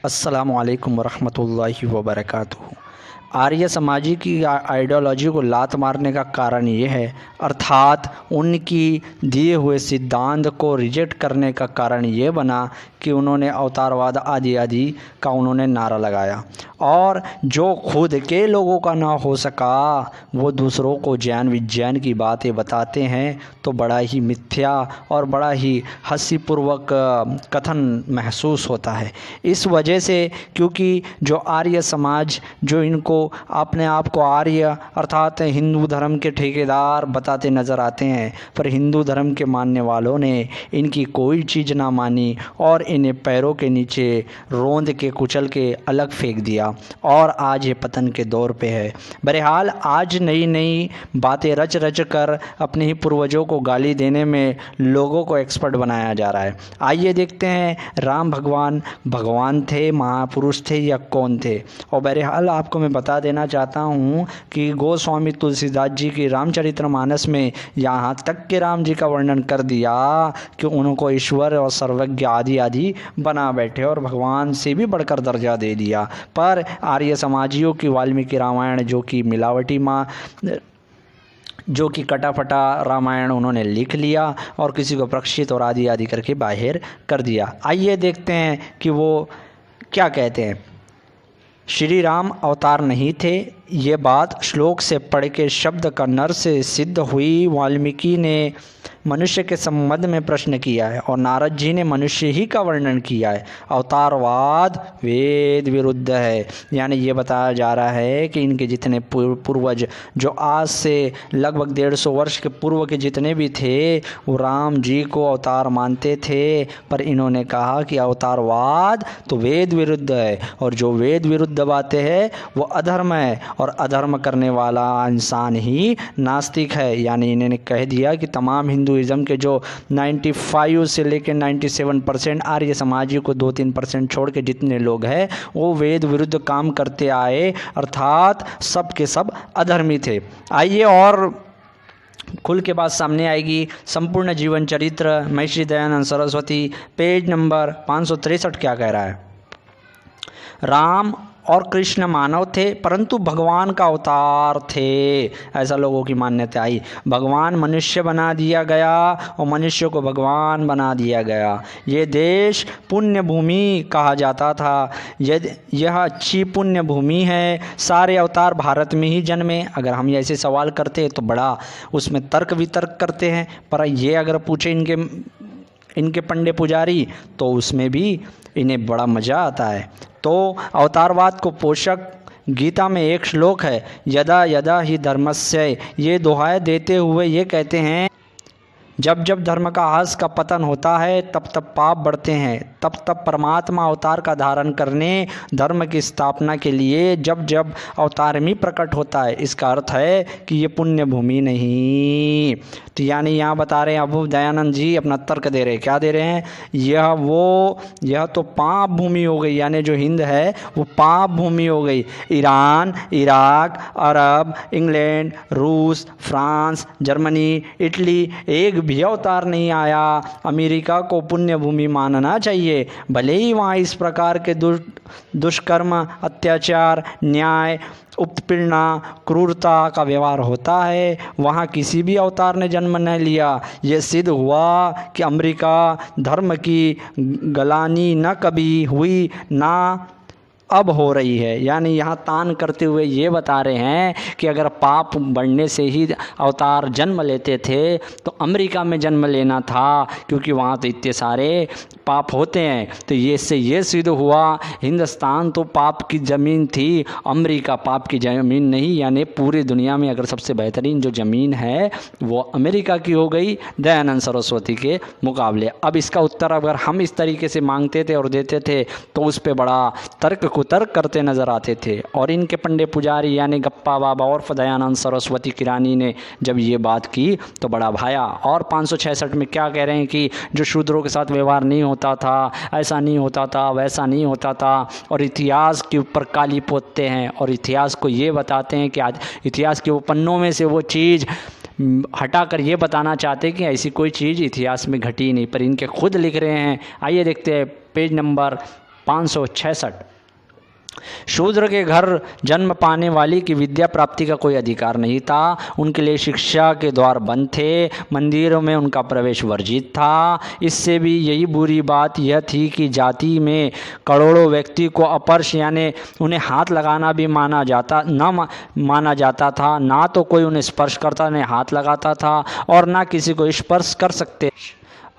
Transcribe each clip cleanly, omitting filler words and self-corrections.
अस्सलामुअलैकुम वरहमतुल्लाहि वबरकातुहू। आर्य समाजी की आइडियोलॉजी को लात मारने का कारण ये है, अर्थात उनकी दिए हुए सिद्धांत को रिजेक्ट करने का कारण ये बना कि उन्होंने अवतारवाद आदि आदि का उन्होंने नारा लगाया, और जो खुद के लोगों का ना हो सका वो दूसरों को ज्ञान विज्ञान की बातें बताते हैं, तो बड़ा ही मिथ्या और बड़ा ही हंसीपूर्वक कथन महसूस होता है। इस वजह से क्योंकि जो आर्य समाज जो इनको अपने आप को आर्य अर्थात हिंदू धर्म के ठेकेदार बताते नज़र आते हैं, पर हिंदू धर्म के मानने वालों ने इनकी कोई चीज़ ना मानी और इन्हें पैरों के नीचे रोंद के कुचल के अलग फेंक दिया, और आज ये पतन के दौर पे है। बहरहाल आज नई नई बातें रच रच कर अपने ही पूर्वजों को गाली देने में लोगों को एक्सपर्ट बनाया जा रहा है। आइए देखते हैं राम भगवान भगवान थे, महापुरुष थे या कौन थे। और बहरहाल आपको मैं बता देना चाहता हूँ कि गोस्वामी तुलसीदास जी की रामचरितमानस में यहाँ तक के राम जी का वर्णन कर दिया कि उनको ईश्वर और सर्वज्ञ आदि आदि बना बैठे और भगवान से भी बढ़कर दर्जा दे दिया। पर आर्य समाजियों की वाल्मीकि रामायण जो कि कटाफटा रामायण उन्होंने लिख लिया और किसी को प्रक्षित और आदि आदि करके बाहर कर दिया। आइए देखते हैं कि वो क्या कहते हैं। श्री राम अवतार नहीं थे, ये बात श्लोक से पढ़ के शब्द का नर से सिद्ध हुई। वाल्मीकि ने मनुष्य के संबंध में प्रश्न किया है और नारद जी ने मनुष्य ही का वर्णन किया है। अवतारवाद वेद विरुद्ध है, यानी ये बताया जा रहा है कि इनके जितने पूर्वज जो आज से लगभग 150 वर्ष के पूर्व के जितने भी थे वो राम जी को अवतार मानते थे, पर इन्होंने कहा कि अवतारवाद तो वेद विरुद्ध है, और जो वेद विरुद्ध बातें है वो अधर्म है, और अधर्म करने वाला इंसान ही नास्तिक है। यानी इन्होंने कह दिया कि तमाम हिंदुइज़्म के जो 95 से लेकर 97% आर्य समाजी को 2-3% छोड़ के जितने लोग हैं वो वेद विरुद्ध काम करते आए, अर्थात सब के सब अधर्मी थे। आइए और खुल के बात सामने आएगी। संपूर्ण जीवन चरित्र महर्षि दयानंद सरस्वती पेज नंबर 563 क्या कह रहा है। राम और कृष्ण मानव थे परंतु भगवान का अवतार थे, ऐसा लोगों की मान्यता आई। भगवान मनुष्य बना दिया गया और मनुष्य को भगवान बना दिया गया। ये देश पुण्य भूमि कहा जाता था, यह अच्छी पुण्य भूमि है। सारे अवतार भारत में ही जन्मे। अगर हम ऐसे सवाल करते तो बड़ा उसमें तर्क वितर्क करते हैं, पर ये अगर पूछे इनके पंडे पुजारी तो उसमें भी इन्हें बड़ा मज़ा आता है। तो अवतारवाद को पोषक गीता में एक श्लोक है, यदा यदा ही धर्मस्य, ये दुहाई देते हुए ये कहते हैं जब जब धर्म का ह्रास का पतन होता है तब तब पाप बढ़ते हैं, तब तब परमात्मा अवतार का धारण करने धर्म की स्थापना के लिए जब जब अवतार में प्रकट होता है। इसका अर्थ है कि ये पुण्य भूमि नहीं। तो यानी यहाँ बता रहे हैं अबू दयानंद जी अपना तर्क दे रहे हैं। क्या दे रहे हैं? यह तो पाप भूमि हो गई, यानी जो हिंद है वो पाप भूमि हो गई। ईरान, इराक, अरब, इंग्लैंड, रूस, फ्रांस, जर्मनी, इटली एक भी अवतार नहीं आया। अमेरिका को पुण्य भूमि मानना चाहिए, भले ही वहाँ इस प्रकार के दुष्कर्म, अत्याचार, न्याय, उत्पीड़ना, क्रूरता का व्यवहार होता है, वहाँ किसी भी अवतार ने जन्म न लिया। ये सिद्ध हुआ कि अमेरिका धर्म की गलानी न कभी हुई ना अब हो रही है। यानी यहाँ तान करते हुए ये बता रहे हैं कि अगर पाप बढ़ने से ही अवतार जन्म लेते थे तो अमेरिका में जन्म लेना था, क्योंकि वहाँ तो इतने सारे पाप होते हैं। तो ये इससे ये सिद्ध हुआ हिंदुस्तान तो पाप की ज़मीन थी, अमेरिका पाप की ज़मीन नहीं। यानी पूरी दुनिया में अगर सबसे बेहतरीन जो ज़मीन है वो अमेरिका की हो गई दयानंद सरस्वती के मुकाबले। अब इसका उत्तर अगर हम इस तरीके से मांगते थे और देते थे तो उस पर बड़ा तर्क कुतर्क करते नज़र आते थे। और इनके पंडे पुजारी यानी गप्पा बाबा और दयानंद सरस्वती किरानी ने जब ये बात की तो बड़ा भाया। और 566 में क्या कह रहे हैं कि जो शूद्रों के साथ व्यवहार नहीं होता था, ऐसा नहीं होता था, वैसा नहीं होता था, और इतिहास के ऊपर काली पोतते हैं और इतिहास को ये बताते हैं कि आज इतिहास के वो पन्नों में से वो चीज़ हटाकर ये बताना चाहते हैं कि ऐसी कोई चीज़ इतिहास में घटी नहीं, पर इनके खुद लिख रहे हैं। आइए देखते हैं पेज नंबर 566। शूद्र के घर जन्म पाने वाली की विद्या प्राप्ति का कोई अधिकार नहीं था। उनके लिए शिक्षा के द्वार बंद थे, मंदिरों में उनका प्रवेश वर्जित था। इससे भी यही बुरी बात यह थी कि जाति में करोड़ों व्यक्ति को अपरश यानी उन्हें हाथ लगाना भी माना जाता था। ना तो कोई उन्हें स्पर्श करता, न हाथ लगाता था और ना किसी को स्पर्श कर सकते।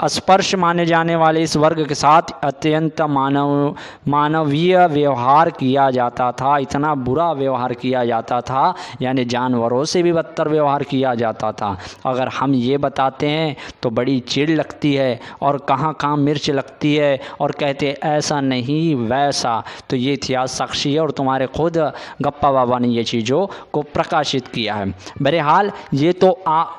स्पर्श माने जाने वाले इस वर्ग के साथ अत्यंत मानवीय व्यवहार किया जाता था। इतना बुरा व्यवहार किया जाता था, यानी जानवरों से भी बदतर व्यवहार किया जाता था। अगर हम ये बताते हैं तो बड़ी चिढ़ लगती है और कहाँ कहाँ मिर्च लगती है और कहते हैं ऐसा नहीं वैसा। तो ये इतिहास साक्षी है और तुम्हारे खुद गप्पा बाबा ने ये चीज़ों को प्रकाशित किया है। बहरहाल ये तो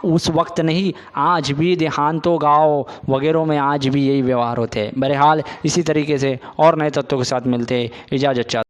उस वक्त नहीं, आज भी देहांतों गाँव वगैरह में आज भी यही व्यवहार होते हैं। बहरहाल इसी तरीके से और नए तत्वों के साथ मिलते हैं। इजाज़त चाहते हैं।